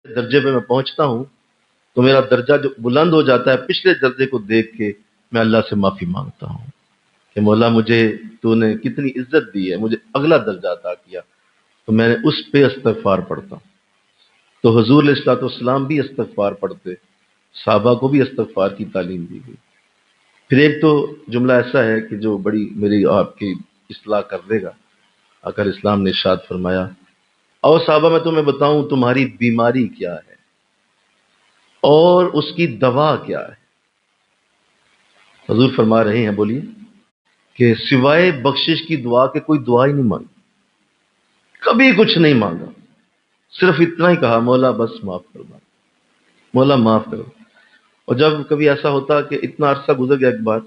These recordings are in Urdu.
درجے پہ میں پہنچتا ہوں تو میرا درجہ جو بلند ہو جاتا ہے، پچھلے درجے کو دیکھ کے میں اللہ سے معافی مانگتا ہوں کہ مولا مجھے تو نے کتنی عزت دی ہے، مجھے اگلا درجہ عطا کیا، تو میں نے اس پہ استغفار پڑھتا ہوں۔ تو حضور علیہ الصلوۃ والسلام بھی استغفار پڑھتے، صحابہ کو بھی استغفار کی تعلیم دی گئی۔ پھر ایک تو جملہ ایسا ہے کہ جو بڑی میری آپ کی اصلاح کر دے گا۔ آقا اسلام نے ارشاد فرمایا، اور صحابہ میں تمہیں بتاؤں تمہاری بیماری کیا ہے اور اس کی دوا کیا ہے؟ حضور فرما رہے ہیں، بولیے، کہ سوائے بخشش کی دعا کے کوئی دعا ہی نہیں مانگی، کبھی کچھ نہیں مانگا، صرف اتنا ہی کہا، مولا بس معاف کر دو، مولا معاف کرو۔ اور جب کبھی ایسا ہوتا کہ اتنا عرصہ گزر گیا، ایک بار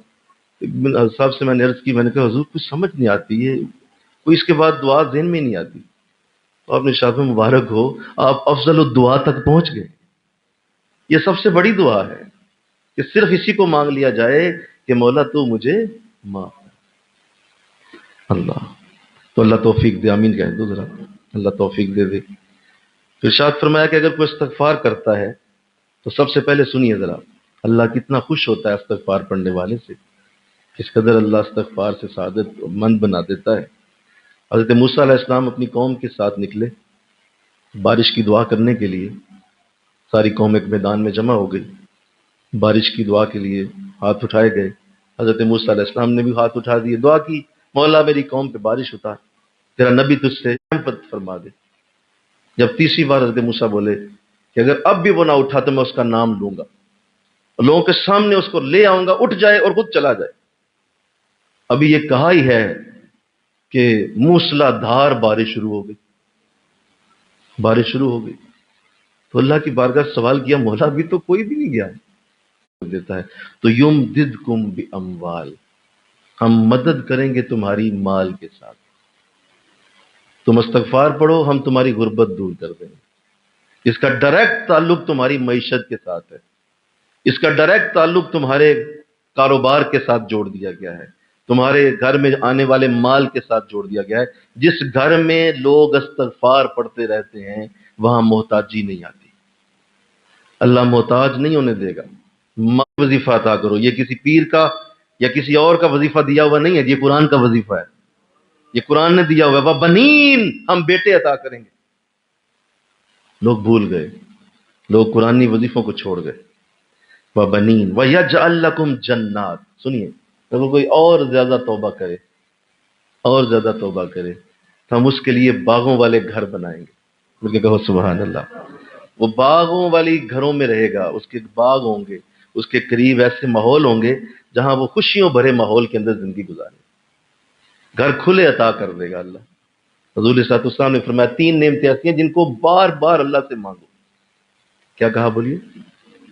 صاحب سے میں نے عرض کی، میں نے کہا حضور کچھ سمجھ نہیں آتی ہے، کوئی اس کے بعد دعا ذہن میں نہیں آتی، تو آپ نے ارشاد میں مبارک ہو، آپ افضل الدعا تک پہنچ گئے۔ یہ سب سے بڑی دعا ہے کہ صرف اسی کو مانگ لیا جائے کہ مولا تو مجھے معاف کر۔ اللہ تو اللہ توفیق دے، آمین کہہ دو ذرا، اللہ توفیق دے دے۔ پھر ارشاد فرمایا کہ اگر کوئی استغفار کرتا ہے تو سب سے پہلے سنیے ذرا، اللہ کتنا خوش ہوتا ہے استغفار پڑھنے والے سے، کس قدر اللہ استغفار سے سعادت مند بنا دیتا ہے۔ حضرت موسیٰ علیہ السلام اپنی قوم کے ساتھ نکلے بارش کی دعا کرنے کے لیے، ساری قوم ایک میدان میں جمع ہو گئی، بارش کی دعا کے لیے ہاتھ اٹھائے گئے۔ حضرت موسیٰ علیہ السلام نے بھی ہاتھ اٹھا دیے، دعا کی، مولا میری قوم پہ بارش اتار، تیرا نبی تجھ سے رحمت فرما دے۔ جب تیسری بار حضرت موسیٰ بولے کہ اگر اب بھی وہ نہ اٹھا تو میں اس کا نام لوں گا، لوگوں کے سامنے اس کو لے آؤں گا، اٹھ جائے اور خود چلا جائے۔ ابھی یہ کہا ہی ہے کہ موسلا دھار بارش شروع ہو گئی، بارش شروع ہو گئی۔ تو اللہ کی بارگاہ سوال کیا، مولا بھی تو کوئی بھی نہیں گیا دیتا ہے، تو یمددکم باموال، ہم مدد کریں گے تمہاری مال کے ساتھ، تم استغفار پڑھو ہم تمہاری غربت دور کر دیں گے۔ اس کا ڈائریکٹ تعلق تمہاری معیشت کے ساتھ ہے، اس کا ڈائریکٹ تعلق تمہارے کاروبار کے ساتھ جوڑ دیا گیا ہے، تمہارے گھر میں آنے والے مال کے ساتھ جوڑ دیا گیا ہے۔ جس گھر میں لوگ استغفار پڑھتے رہتے ہیں وہاں محتاجی نہیں آتی، اللہ محتاج نہیں ہونے دے گا۔ وظیفہ عطا کرو، یہ کسی پیر کا یا کسی اور کا وظیفہ دیا ہوا نہیں ہے، یہ قرآن کا وظیفہ ہے، یہ قرآن نے دیا ہوا ہے، وَبَنِينَ، ہم بیٹے عطا کریں گے۔ لوگ بھول گئے، لوگ قرآنی وظیفوں کو چھوڑ گئے۔ وَبَنِينَ وَيَجْعَلْ لَكُمْ جَنَّاتٍ، سنیے، اگر کوئی اور زیادہ توبہ کرے، اور زیادہ توبہ کرے تو ہم اس کے لیے باغوں والے گھر بنائیں گے۔ مل کے کہو سبحان اللہ۔ وہ باغوں والی گھروں میں رہے گا، اس کے باغ ہوں گے، اس کے قریب ایسے ماحول ہوں گے جہاں وہ خوشیوں بھرے ماحول کے اندر زندگی گزارے، گھر کھلے عطا کر دے گا اللہ۔ حضور صلی اللہ علیہ وسلم نے فرمایا 3 نعمتیں ایسی ہیں جن کو بار بار اللہ سے مانگو۔ کیا کہا بولیے؟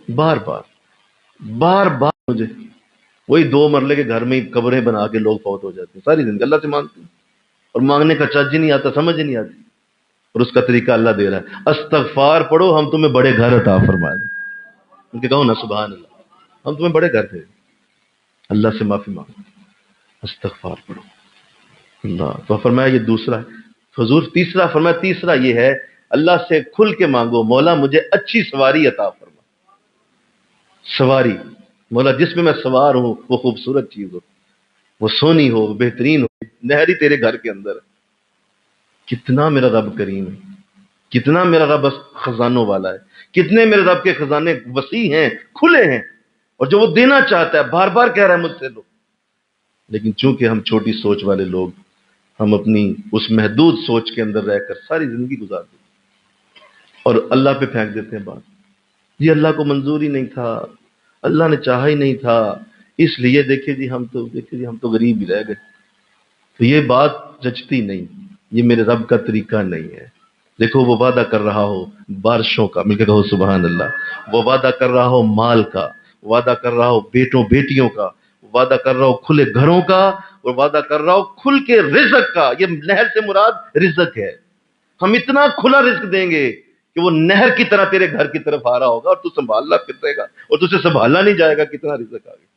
بار بار، بار بار مجھے۔ وہی 2 مرلے کے گھر میں ہی قبریں بنا کے لوگ فوت ہو جاتے ہیں، ساری زندگی اللہ سے مانگتے ہیں اور مانگنے کا چج ہی نہیں آتا، سمجھ ہی نہیں آتی، اور اس کا طریقہ اللہ دے رہا ہے۔ استغفار پڑھو ہم تمہیں بڑے گھر عطا فرما دیں۔ ان کے کہو نا سبحان اللہ، ہم تمہیں بڑے گھر دیں، اللہ سے معافی مانگو، استغفار پڑھو۔ اللہ تو فرمایا یہ دوسرا ہے۔ حضور تیسرا فرمایا، تیسرا یہ ہے اللہ سے کھل کے مانگو، مولا مجھے اچھی سواری عطا فرما۔ سواری، مولا جس میں میں سوار ہوں وہ خوبصورت چیز ہو، وہ سونی ہو، بہترین ہو، نہری تیرے گھر کے اندر۔ کتنا میرا رب کریم ہے، کتنا میرا رب خزانوں والا ہے، کتنے میرے رب کے خزانے وسیع ہیں، کھلے ہیں، اور جو وہ دینا چاہتا ہے بار بار کہہ رہا ہے مجھ سے لو۔ لیکن چونکہ ہم چھوٹی سوچ والے لوگ، ہم اپنی اس محدود سوچ کے اندر رہ کر ساری زندگی گزار دیتے اور اللہ پہ پھینک دیتے ہیں بات۔ یہ اللہ کو منظور ہی نہیں تھا، اللہ نے چاہا ہی نہیں تھا، اس لیے دیکھیے جی ہم تو غریب ہی رہ گئے۔ تو یہ بات جچتی نہیں، یہ میرے رب کا طریقہ نہیں ہے۔ دیکھو وہ وعدہ کر رہا ہو بارشوں کا، مل کے کہو سبحان اللہ، وہ وعدہ کر رہا ہو مال کا، وعدہ کر رہا ہو بیٹوں بیٹیوں کا، وعدہ کر رہا ہو کھلے گھروں کا، اور وعدہ کر رہا ہو کھل کے رزق کا۔ یہ نہر سے مراد رزق ہے، ہم اتنا کھلا رزق دیں گے کہ وہ نہر کی طرح تیرے گھر کی طرف آ رہا ہوگا اور تو سنبھالنا پھرے گا اور تجھے سنبھالنا نہیں جائے گا، کتنا رزق آ گیا۔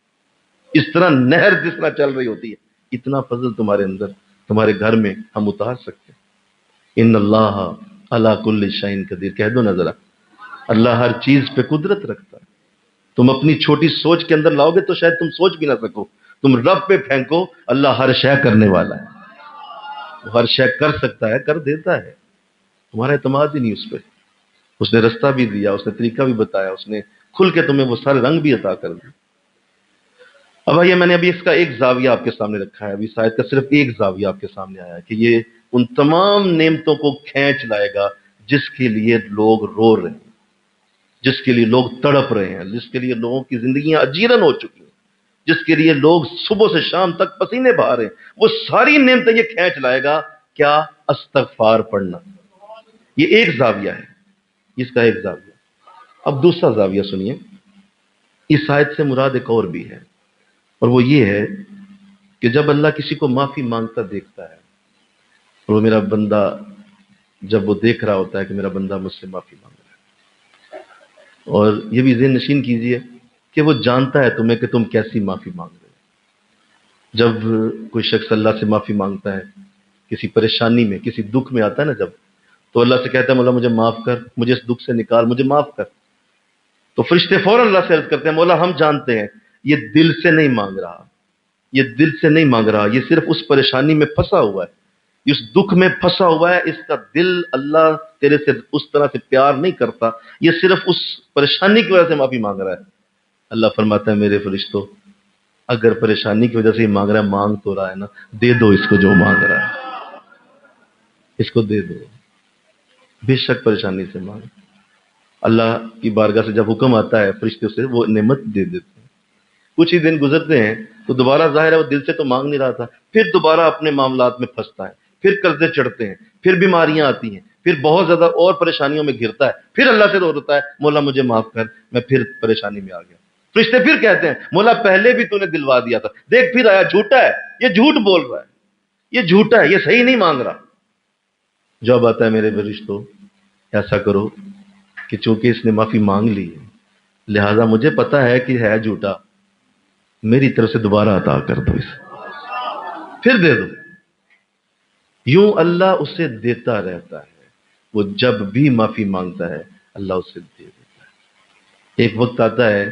اس طرح نہر جس طرح چل رہی ہوتی ہے، اتنا فضل تمہارے اندر، تمہارے گھر میں ہم اتار سکتے ہیں۔ ان اللہ علی کل شیء قدیر، کہہ دو نا ذرا، اللہ ہر چیز پہ قدرت رکھتا ہے. تم اپنی چھوٹی سوچ کے اندر لاؤ گے تو شاید تم سوچ بھی نہ سکو. تم رب پہ پھینکو، اللہ ہر شے کرنے والا ہے، وہ ہر شے کر سکتا ہے، کر دیتا ہے. تمہارا اعتماد ہی نہیں اس پہ. اس نے رستہ بھی دیا، اس نے طریقہ بھی بتایا، اس نے کھل کے تمہیں وہ سارے رنگ بھی عطا کر دی. اب آئیے، میں نے ابھی اس کا ایک زاویہ آپ کے سامنے رکھا ہے، ابھی اس آیت کا صرف ایک زاویہ آپ کے سامنے آیا ہے کہ یہ ان تمام نعمتوں کو کھینچ لائے گا جس کے لیے لوگ رو رہے ہیں، جس کے لیے لوگ تڑپ رہے ہیں، جس کے لیے لوگوں کی زندگیاں اجیرن ہو چکی ہیں، جس کے لیے لوگ صبح سے شام تک پسینے بہا رہے ہیں. وہ ساری نعمتیں یہ کھینچ لائے گا. کیا؟ استغفار پڑھنا. یہ ایک زاویہ ہے، اس کا ایک زاویہ. اب دوسرا زاویہ سنیے. اس آیت سے مراد ایک اور بھی ہے، اور وہ یہ ہے کہ جب اللہ کسی کو معافی مانگتا دیکھتا ہے، اور وہ میرا بندہ، جب وہ دیکھ رہا ہوتا ہے کہ میرا بندہ مجھ سے معافی مانگ رہا ہے، اور یہ بھی ذہن نشین کیجئے کہ وہ جانتا ہے تمہیں کہ تم کیسی معافی مانگ رہے ہو. جب کوئی شخص اللہ سے معافی مانگتا ہے کسی پریشانی میں، کسی دکھ میں آتا ہے نا، جب تو اللہ سے کہتا ہے مولا مجھے معاف کر، مجھے اس دکھ سے نکال، مجھے معاف کر. تو فرشتے فوراً اللہ سے عرض کرتے ہیں مولا ہم جانتے ہیں یہ دل سے نہیں مانگ رہا، یہ دل سے نہیں مانگ رہا، یہ صرف اس پریشانی میں پھنسا ہوا ہے، اس دکھ میں پھنسا ہوا ہے، اس کا دل اللہ تیرے سے اس طرح سے پیار نہیں کرتا، یہ صرف اس پریشانی کی وجہ سے معافی مانگ رہا ہے. اللہ فرماتا ہے میرے فرشتوں، اگر پریشانی کی وجہ سے یہ مانگ رہا ہے، مانگ تو رہا ہے نا، دے دو اس کو جو مانگ رہا ہے، اس کو دے دو. بے شک پریشانی سے مانگ. اللہ کی بارگاہ سے جب حکم آتا ہے فرشتے سے وہ نعمت دے دیتے ہیں. کچھ ہی دن گزرتے ہیں تو دوبارہ ظاہر ہے وہ دل سے تو مانگ نہیں رہا تھا، پھر دوبارہ اپنے معاملات میں پھنستا ہے، پھر قرضے چڑھتے ہیں، پھر بیماریاں آتی ہیں، پھر بہت زیادہ اور پریشانیوں میں گرتا ہے، پھر اللہ سے روتا ہے مولا مجھے معاف کر، میں پھر پریشانی میں آ گیا. فرشتے پھر کہتے ہیں مولا پہلے بھی تو نے دلوا دیا تھا، دیکھ پھر آیا، جھوٹا ہے، یہ جھوٹ بول رہا ہے، یہ جھوٹا ہے، یہ صحیح نہیں مانگ رہا. جواب آتا ہے میرے فرشتوں ایسا کرو کہ چونکہ اس نے معافی مانگ لی ہے لہذا مجھے پتا ہے کہ ہے جھوٹا، میری طرف سے دوبارہ عطا کر دو، اسے پھر دے دو. یوں اللہ اسے دیتا رہتا ہے. وہ جب بھی معافی مانگتا ہے اللہ اسے دے دیتا ہے. ایک وقت آتا ہے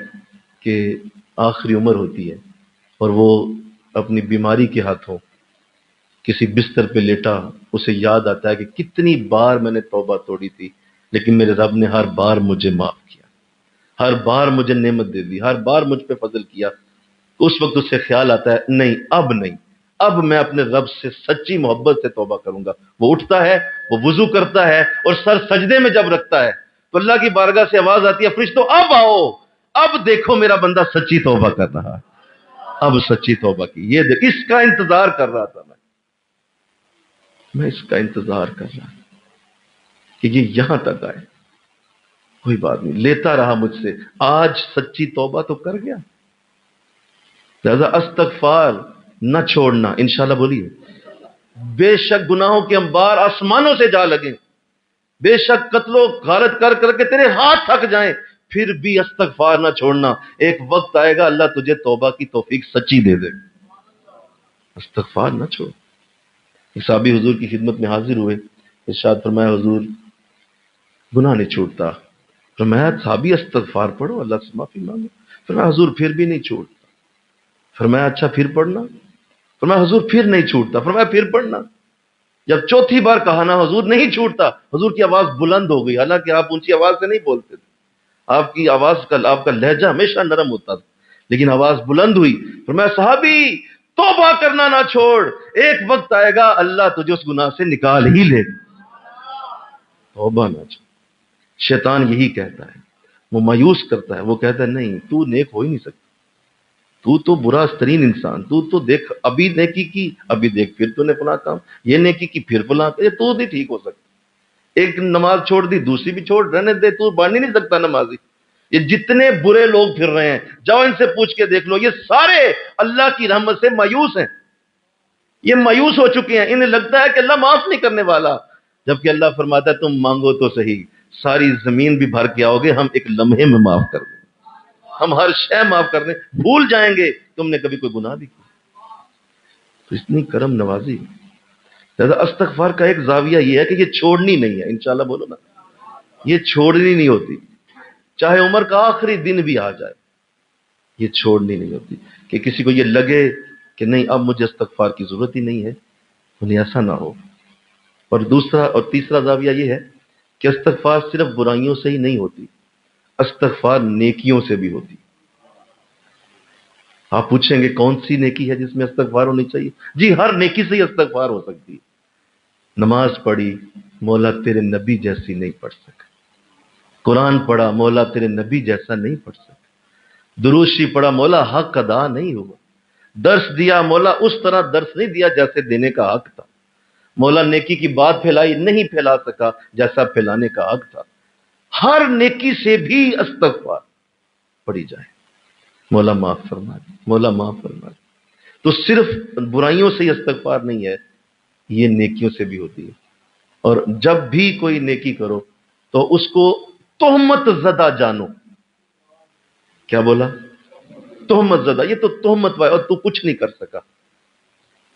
کہ آخری عمر ہوتی ہے اور وہ اپنی بیماری کے ہاتھوں کسی بستر پہ لیٹا، اسے یاد آتا ہے کہ کتنی بار میں نے توبہ توڑی تھی لیکن میرے رب نے ہر بار مجھے معاف کیا، ہر بار مجھے نعمت دے دی، ہر بار مجھ پہ فضل کیا. تو اس وقت اس سے خیال آتا ہے نہیں اب نہیں، اب میں اپنے رب سے سچی محبت سے توبہ کروں گا. وہ اٹھتا ہے، وہ وضو کرتا ہے اور سر سجدے میں جب رکھتا ہے تو اللہ کی بارگاہ سے آواز آتی ہے فرشتوں اب آؤ، اب دیکھو میرا بندہ سچی توبہ کر رہا ہے، اب سچی توبہ کی. یہ دیکھ، اس کا انتظار کر رہا تھا میں اس کا انتظار کر رہا کہ یہ یہاں تک آئے. کوئی بات نہیں، لیتا رہا مجھ سے، آج سچی توبہ تو کر گیا. لہذا استغفار نہ چھوڑنا. انشاءاللہ بولیے بے شک گناہوں کے انبار آسمانوں سے جا لگیں، بے شک قتل و غارت کر کر کے تیرے ہاتھ تھک جائیں، پھر بھی استغفار نہ چھوڑنا. ایک وقت آئے گا اللہ تجھے توبہ کی توفیق سچی دے دے. استغفار نہ چھوڑ. صحابی حضور کی خدمت میں حاضر ہوئے، ارشاد فرمایا حضور گناہ نہیں چھوٹتا. فرمایا صحابی استغفار پڑھو، اللہ سے معافی مانگو. فرمایا حضور پھر بھی نہیں چھوٹتا. فرمایا اچھا پھر پڑھنا. فرمایا حضور پھر نہیں چھوٹتا. فرمایا پھر پڑھنا. جب چوتھی بار کہا نا حضور نہیں چھوٹتا، حضور کی آواز بلند ہو گئی. حالانکہ آپ اونچی آواز سے نہیں بولتے تھے، آپ کی آواز کا، آپ کا لہجہ ہمیشہ نرم ہوتا تھا، لیکن آواز بلند ہوئی. فرمایا صحابی توبہ کرنا نہ چھوڑ، ایک وقت آئے گا اللہ تجھے اس گناہ سے نکال ہی لے. توبہ نہ چھوڑ. شیطان یہی کہتا ہے، وہ مایوس کرتا ہے، وہ کہتا ہے نہیں تو نیک ہو ہی نہیں سکتا، تو برا ترین انسان، تو دیکھ ابھی نیکی کی، ابھی دیکھ پھر تو نے فلاں کام، یہ نیکی کی پھر فلاں، تو نہیں ٹھیک ہو سکتا. ایک نماز چھوڑ دی دوسری بھی چھوڑ، رہنے دے، تو بن ہی نہیں سکتا نمازی. یہ جتنے برے لوگ پھر رہے ہیں جاؤ ان سے پوچھ کے دیکھ لو، یہ سارے اللہ کی رحمت سے مایوس ہیں، یہ مایوس ہو چکے ہیں. انہیں لگتا ہے کہ اللہ معاف نہیں کرنے والا، جبکہ اللہ فرماتا ہے تم مانگو تو صحیح، ساری زمین بھی بھر کے آؤ گے ہم ایک لمحے میں معاف کر دیں، ہم ہر شے معاف کر دیں، بھول جائیں گے تم نے کبھی کوئی گناہ بھی کیا. تو اتنی کرم نوازی. لہذا استغفار کا ایک زاویہ یہ ہے کہ یہ چھوڑنی نہیں ہے. انشاءاللہ بولو نا، یہ چھوڑنی نہیں ہوتی. چاہے عمر کا آخری دن بھی آ جائے، یہ چھوڑنی نہیں ہوتی کہ کسی کو یہ لگے کہ نہیں اب مجھے استغفار کی ضرورت ہی نہیں ہے، انہیں ایسا نہ ہو۔ اور دوسرا اور تیسرا زاویہ یہ ہے کہ استغفار صرف برائیوں سے ہی نہیں ہوتی، استغفار نیکیوں سے بھی ہوتی۔ آپ پوچھیں گے کون سی نیکی ہے جس میں استغفار ہونی چاہیے؟ جی ہر نیکی سے ہی استغفار ہو سکتی ہے۔ نماز پڑھی، مولا تیرے نبی جیسی نہیں پڑھ سکا۔ قرآن پڑھا، مولا تیرے نبی جیسا نہیں پڑھ سکا۔ درود شریف پڑھا، مولا حق ادا نہیں ہوا۔ درس دیا، مولا اس طرح درس نہیں دیا جیسے دینے کا حق تھا۔ مولا نیکی کی بات پھیلائی، نہیں پھیلا سکا جیسا پھیلانے کا حق تھا۔ ہر نیکی سے بھی استغفار پڑھی جائے، مولا معاف فرما دے، مولا معاف فرما دے۔ تو صرف برائیوں سے ہی استغفار نہیں ہے، یہ نیکیوں سے بھی ہوتی ہے۔ اور جب بھی کوئی نیکی کرو تو اس کو تہمت زدہ جانو۔ کیا بولا؟ تہمت زدہ، یہ تو تہمت والا، اور تو کچھ نہیں کر سکا۔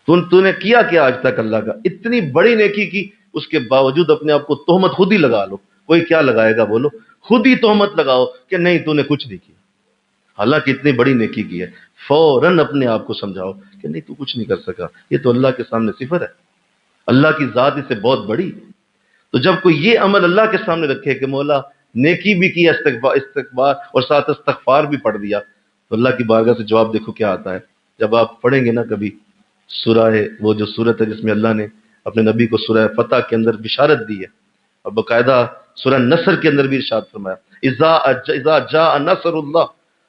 تو نے کیا کیا آج تک اللہ کا؟ اتنی بڑی نیکی کی، اس کے باوجود اپنے آپ کو تہمت خود ہی لگا لو۔ کوئی کیا لگائے گا بولو؟ خود ہی تہمت لگاؤ کہ نہیں تو نے کچھ نہیں کیا، حالانکہ اتنی بڑی نیکی کی ہے۔ فوراً اپنے آپ کو سمجھاؤ کہ نہیں تو کچھ نہیں کر سکا، یہ تو اللہ کے سامنے صفر ہے، اللہ کی ذات اس سے بہت بڑی۔ تو جب کوئی یہ عمل اللہ کے سامنے رکھے کہ مولا نیکی بھی کی، استغفار اور ساتھ استغفار بھی پڑھ دیا، تو اللہ کی بارگاہ سے جواب دیکھو کیا آتا ہے۔ جب آپ پڑھیں گے نا کبھی سورہ، وہ جو سورت ہے جس میں اللہ نے اپنے نبی کو سورہ فتح کے اندر بشارت دی ہے، اور باقاعدہ سورہ نصر کے اندر بھی ارشاد فرمایا اذا جاء نصر اللہ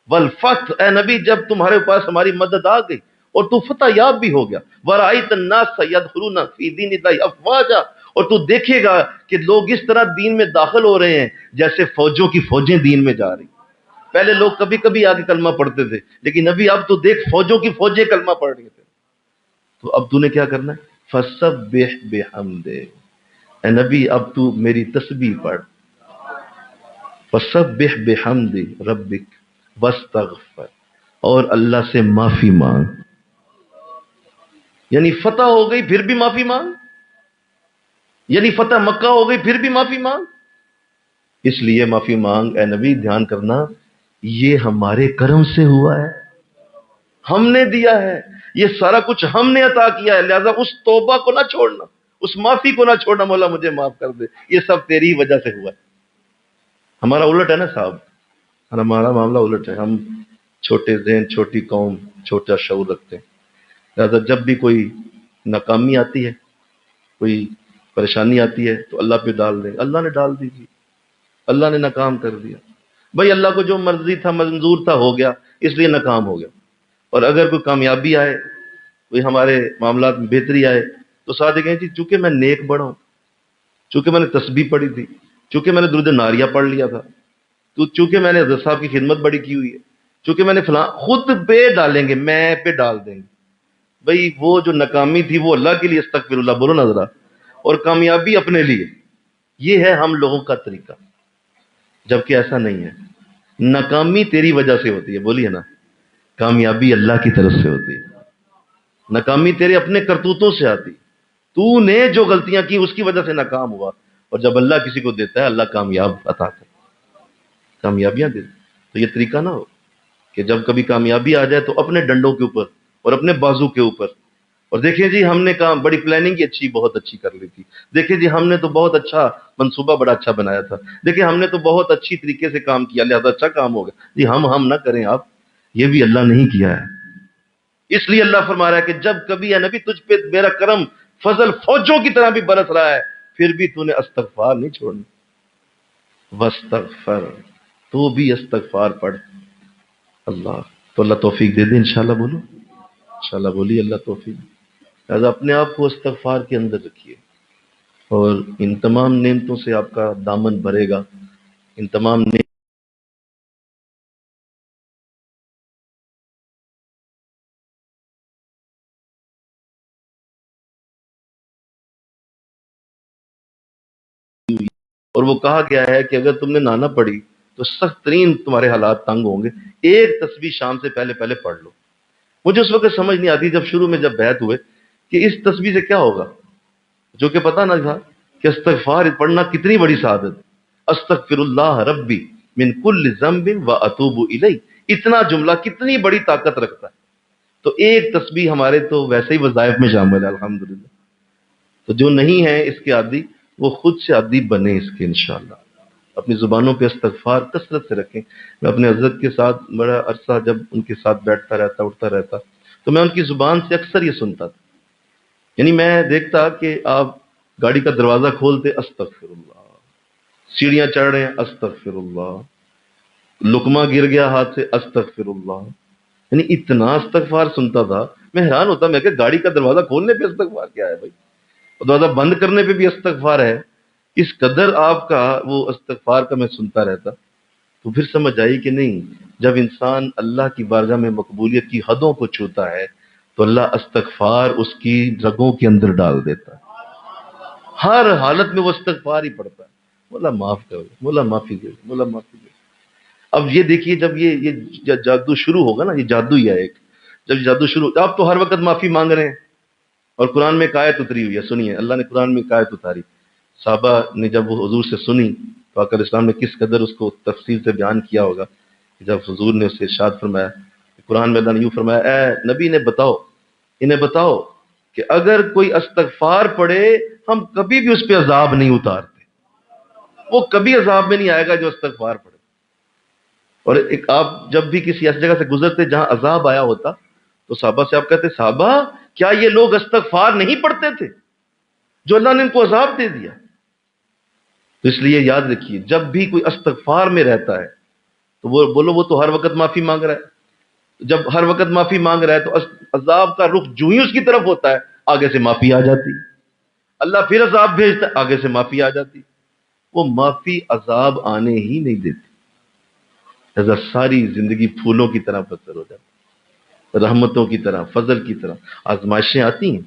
والفتح، اے نبی جب تمہارے پاس ہماری مدد آ گئی اور تو فتح یاب بھی ہو گیا، ورأیت الناس يدخلون فی دین اللہ افواجا، اور تو دیکھے گا کہ لوگ اس طرح دین میں داخل ہو رہے ہیں جیسے فوجوں کی فوجیں دین میں جا رہی۔ پہلے لوگ کبھی کبھی آ کے کلمہ پڑھتے تھے، لیکن ابھی اب تو دیکھ فوجوں کی فوجیں کلمہ پڑھ رہی تھے۔ تو اب تو نے کیا کرنا ہے؟ فسبح بحمد، اے نبی اب تو میری تسبیح پڑھ، فسبح بحمد ربک واستغفر، اور اللہ سے معافی مانگ۔ یعنی فتح ہو گئی پھر بھی معافی مانگ، یعنی فتح مکہ ہو گئی پھر بھی معافی مانگ۔ اس لیے معافی مانگ اے نبی، دھیان کرنا یہ ہمارے کرم سے ہوا ہے، ہم نے دیا ہے، یہ سارا کچھ ہم نے عطا کیا ہے، لہذا اس توبہ کو نہ چھوڑنا، اس معافی کو نہ چھوڑنا، مولا مجھے معاف کر دے، یہ سب تیری ہی وجہ سے ہوا ہے۔ ہمارا الٹ ہے نا صاحب، ہمارا معاملہ الٹ ہے، ہم چھوٹے ذہن، چھوٹی قوم، چھوٹا شعور رکھتے ہیں، لہذا جب بھی کوئی ناکامی آتی ہے، کوئی پریشانی آتی ہے تو اللہ پہ ڈال دیں، اللہ نے ڈال دی تھی، اللہ نے ناکام کر دیا، بھائی اللہ کو جو مرضی تھا، منظور تھا، ہو گیا، اس لیے ناکام ہو گیا۔ اور اگر کوئی کامیابی آئے، کوئی ہمارے معاملات میں بہتری آئے، تو ساتھ کہیں جی چونکہ میں نیک بڑا ہوں، چونکہ میں نے تسبیح پڑھی تھی، چونکہ میں نے درود ناریہ پڑھ لیا تھا، تو چونکہ میں نے حضرت صاحب کی خدمت بڑی کی ہوئی ہے، چونکہ میں نے فلاں، خود پہ ڈالیں گے، میں پہ ڈال دیں گے۔ بھئی وہ جو ناکامی تھی وہ اللہ کے لیے، استغفر اللہ بولو نا ذرا، اور کامیابی اپنے لیے۔ یہ ہے ہم لوگوں کا طریقہ، جبکہ ایسا نہیں ہے۔ ناکامی تیری وجہ سے ہوتی ہے، بولیے نا، کامیابی اللہ کی طرف سے ہوتی ہے۔ ناکامی تیرے اپنے کرتوتوں سے آتی، تو نے جو غلطیاں کی اس کی وجہ سے ناکام ہوا، اور جب اللہ کسی کو دیتا ہے اللہ کامیاب عطا کرتا ہے، کامیابیاں دے۔ تو یہ طریقہ نہ ہو کہ جب کبھی کامیابی آ جائے تو اپنے ڈنڈوں کے اوپر اور اپنے بازو کے اوپر، اور دیکھیں جی ہم نے کام بڑی پلاننگ ہی اچھی، بہت اچھی کر لی تھی، دیکھیں جی ہم نے تو بہت اچھا منصوبہ بڑا اچھا بنایا تھا، دیکھیں ہم نے تو بہت اچھی طریقے سے کام کیا لہذا اچھا کام ہو گیا۔ جی ہم نہ کریں آپ، یہ بھی اللہ نہیں کیا ہے۔ اس لیے اللہ فرما رہا ہے کہ جب کبھی اے نبی تجھ پہ میرا کرم فضل فوجوں کی طرح بھی برس رہا ہے، پھر بھی تو نے استغفار نہیں چھوڑنا، واستغفر، تو بھی استغفار پڑھ۔ اللہ تو اللہ توفیق دے دے انشاءاللہ، بولو انشاءاللہ، بولیے اللہ توفیق۔ لہذا اپنے آپ کو استغفار کے اندر رکھیے، اور ان تمام نعمتوں سے آپ کا دامن بھرے گا، ان تمام نعمتوں اور وہ کہا گیا ہے کہ اگر تم نے نہ پڑھی تو سخت ترین تمہارے حالات تنگ ہوں گے، ایک تسبیح شام سے پہلے پہلے پڑھ لو۔ مجھے اس وقت سمجھ نہیں آتی جب شروع میں جب بیعت ہوئے کہ اس تسبیح سے کیا ہوگا، جو کہ پتہ نہ تھا کہ استغفار پڑھنا کتنی بڑی سعادت۔ استغفر اللہ ربی، من کل ذنب واتوب الیہ. اتنا جملہ کتنی بڑی طاقت رکھتا ہے. تو ایک تسبیح ہمارے تو ویسے ہی وظائف میں شامل ہے الحمدللہ. تو جو نہیں ہے اس کے عادی وہ خود سے عادی بنے اس کے انشاءاللہ. اپنی زبانوں پہ استغفار کثرت سے رکھیں. میں اپنے حضرت کے ساتھ بڑا عرصہ جب ان کے ساتھ بیٹھتا رہتا اٹھتا رہتا تو میں ان کی زبان سے اکثر یہ سنتا تھا. یعنی میں دیکھتا کہ آپ گاڑی کا دروازہ کھولتے استغفر اللہ، سیڑھیاں چڑھ رہے ہیں استغفر اللہ، لقمہ گر گیا ہاتھ سے استغفر اللہ. یعنی اتنا استغفار سنتا تھا میں حیران ہوتا. میں کہ گاڑی کا دروازہ کھولنے پہ استغفار کیا ہے بھائی، اور دروازہ بند کرنے پہ بھی استغفار ہے. اس قدر آپ کا وہ استغفار کا میں سنتا رہتا. تو پھر سمجھ آئی کہ نہیں، جب انسان اللہ کی بارگاہ میں مقبولیت کی حدوں کو چھوتا ہے تو اللہ استغفار اس کی رگوں کے اندر ڈال دیتا ہے. ہر حالت میں وہ استغفار ہی پڑتا ہے. مولا معاف کرو، مولا معافی دے، مولا معافی دے. اب یہ دیکھیے جب یہ جادو شروع ہوگا نا، یہ جادو ہی ہے ایک. جب یہ جادو شروع آپ تو ہر وقت معافی مانگ رہے ہیں اور قرآن میں ایک آیت اتری ہوئی ہے. سنیے اللہ نے قرآن میں ایک آیت اتاری. صحابہ نے جب وہ حضور سے سنی تو آقا علیہ السلام نے کس قدر اس کو تفصیل سے بیان کیا ہوگا. جب حضور نے اسے ارشاد فرمایا، قرآن میں اللہ نے یوں فرمایا، اے نبی نے بتاؤ، انہیں بتاؤ کہ اگر کوئی استغفار پڑھے ہم کبھی بھی اس پہ عذاب نہیں اتارتے. وہ کبھی عذاب میں نہیں آئے گا جو استغفار پڑھے. اور ایک آپ جب بھی کسی ایسی جگہ سے گزرتے جہاں عذاب آیا ہوتا تو صحابہ سے آپ کہتے، صحابہ کیا یہ لوگ استغفار نہیں پڑھتے تھے جو اللہ نے ان کو عذاب دے دیا؟ تو اس لیے یاد رکھیے جب بھی کوئی استغفار میں رہتا ہے تو وہ بولو وہ تو ہر وقت معافی مانگ رہا ہے. جب ہر وقت معافی مانگ رہا ہے تو عذاب کا رخ جو ہی اس کی طرف ہوتا ہے آگے سے معافی آ جاتی. اللہ پھر عذاب بھیجتا ہے، آگے سے معافی آ جاتی. وہ معافی عذاب آنے ہی نہیں دیتی. ایسا ساری زندگی پھولوں کی طرح بسر ہو جاتی، رحمتوں کی طرح، فضل کی طرح. آزمائشیں آتی ہیں،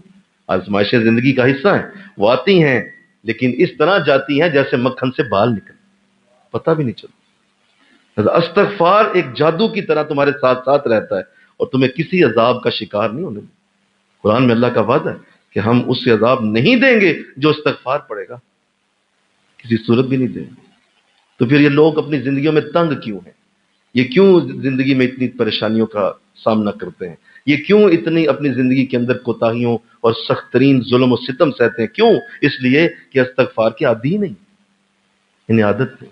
آزمائشیں زندگی کا حصہ ہیں، وہ آتی ہیں لیکن اس طرح جاتی ہیں جیسے مکھن سے بال نکل، پتہ بھی نہیں چلتا. استغفار ایک جادو کی طرح تمہارے ساتھ ساتھ رہتا ہے اور تمہیں کسی عذاب کا شکار نہیں ہونے دے. قرآن میں اللہ کا وعدہ ہے کہ ہم اس سے عذاب نہیں دیں گے جو استغفار پڑے گا، کسی صورت بھی نہیں دیں گے. تو پھر یہ لوگ اپنی زندگیوں میں تنگ کیوں ہیں؟ یہ کیوں زندگی میں اتنی پریشانیوں کا سامنا کرتے ہیں؟ یہ کیوں اتنی اپنی زندگی کے اندر کوتاہیوں اور سخت ترین ظلم و ستم سہتے ہیں؟ کیوں؟ اس لیے کہ استغفار کے عادی نہیں، انہیں عادت نہیں.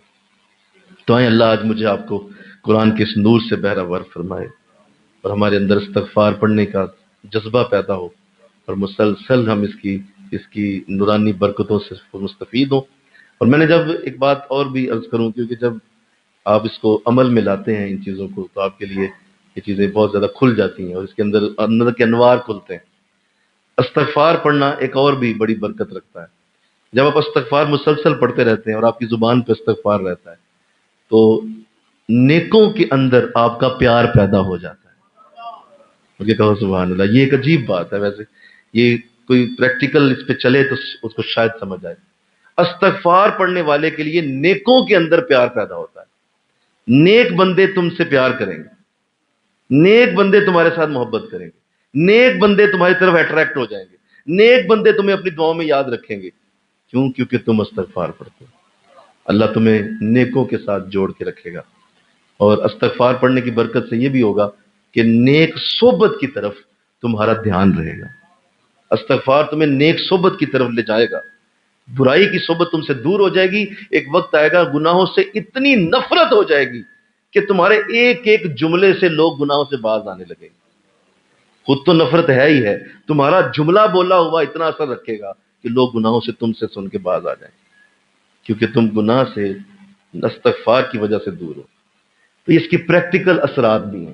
تو آئیں اللہ آج مجھے آپ کو قرآن کے اس نور سے بہرہ ور فرمائے اور ہمارے اندر استغفار پڑھنے کا جذبہ پیدا ہو اور مسلسل ہم اس کی نورانی برکتوں سے مستفید ہوں. اور میں نے جب ایک بات اور بھی عرض کروں، کیونکہ جب آپ اس کو عمل میں لاتے ہیں ان چیزوں کو تو آپ کے لیے یہ چیزیں بہت زیادہ کھل جاتی ہیں اور اس کے اندر کے انوار کھلتے ہیں. استغفار پڑھنا ایک اور بھی بڑی برکت رکھتا ہے. جب آپ استغفار مسلسل پڑھتے رہتے ہیں اور آپ کی زبان پہ استغفار رہتا ہے تو نیکوں کے اندر آپ کا پیار پیدا ہو جاتا ہے. مجھے کہو سبحان اللہ. یہ ایک عجیب بات ہے، ویسے یہ کوئی پریکٹیکل اس پہ چلے تو اس کو شاید سمجھ آئے. استغفار پڑھنے والے کے لیے نیکوں کے اندر پیار پیدا ہوتا ہے. نیک بندے تم سے پیار کریں گے، نیک بندے تمہارے ساتھ محبت کریں گے، نیک بندے تمہاری طرف اٹریکٹ ہو جائیں گے، نیک بندے تمہیں اپنی دعاؤں میں یاد رکھیں گے. کیوں؟ کیونکہ تم استغفار پڑھتے ہو. اللہ تمہیں نیکوں کے ساتھ جوڑ کے رکھے گا. اور استغفار پڑھنے کی برکت سے یہ بھی ہوگا کہ نیک صحبت کی طرف تمہارا دھیان رہے گا. استغفار تمہیں نیک صحبت کی طرف لے جائے گا. برائی کی صحبت تم سے دور ہو جائے گی. ایک وقت آئے گا گناہوں سے اتنی نفرت ہو جائے گی کہ تمہارے ایک ایک جملے سے لوگ گناہوں سے باز آنے لگے گے. خود تو نفرت ہے ہی ہے، تمہارا جملہ بولا ہوا اتنا اثر رکھے گا کہ لوگ گناہوں سے تم سے سن کے باز آ جائیں، کیونکہ تم گناہ سے استغفار کی وجہ سے دور ہو. تو اس کے پریکٹیکل اثرات بھی ہیں.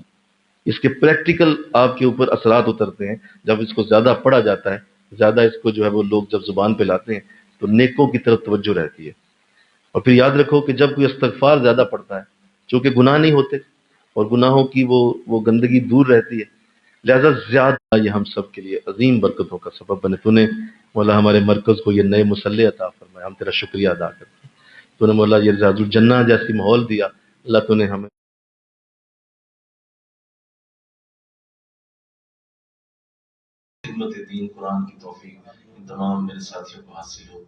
اس کے پریکٹیکل آپ کے اوپر اثرات اترتے ہیں جب اس کو زیادہ پڑھا جاتا ہے. زیادہ اس کو جو ہے وہ لوگ جب زبان پہ لاتے ہیں تو نیکوں کی طرف توجہ رہتی ہے. اور پھر یاد رکھو کہ جب کوئی استغفار زیادہ پڑتا ہے، چونکہ گناہ نہیں ہوتے اور گناہوں کی وہ گندگی دور رہتی ہے، لہذا زیادہ یہ ہم سب کے لیے عظیم برکتوں کا سبب بنے. تو نے مولا ہمارے مرکز کو یہ نئے مسلح عطا فرمایا، ہم تیرا شکریہ ادا کرتے ہیں. تو نے مولا یہ رضاء الجنہ جیسی ماحول دیا. اللہ تو نے ہمیں خدمت دین قرآن کی توفیق ان تمام میرے ساتھیوں کو حاصل ہو،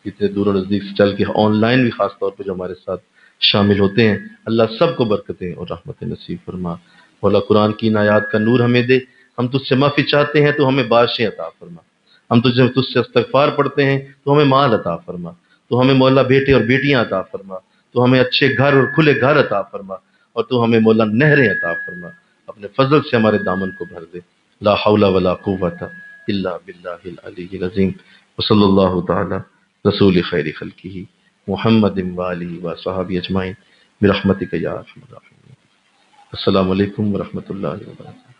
جتنے دور و نزدیک سے چل کے آن لائن بھی خاص طور پہ جو ہمارے ساتھ شامل ہوتے ہیں۔ اللہ سب کو برکتیں اور رحمتیں نصیب فرما۔ مولا قرآن کی ان آیات کا نور ہمیں دے۔ ہم تجھ سے معافی چاہتے ہیں تو ہمیں بارشیں عطا فرما۔ ہم تجھ سے استغفار پڑھتے ہیں تو ہمیں مال عطا فرما۔ تو ہمیں مولا بیٹے اور بیٹیاں عطا فرما۔ تو ہمیں اچھے گھر اور کھلے گھر عطا فرما، اور تو ہمیں مولا نہریں عطا فرما۔ اپنے فضل سے ہمارے دامن کو بھر دے۔ لا حول ولا قوت الا باللہ العلی العظیم۔ وصلی اللہ تعالی رسول خیر خلقہ محمد والی و صحابہ اجمعین برحمتک یا ارحم الراحمین۔ السلام علیکم ورحمۃ اللہ وبرکاتہ۔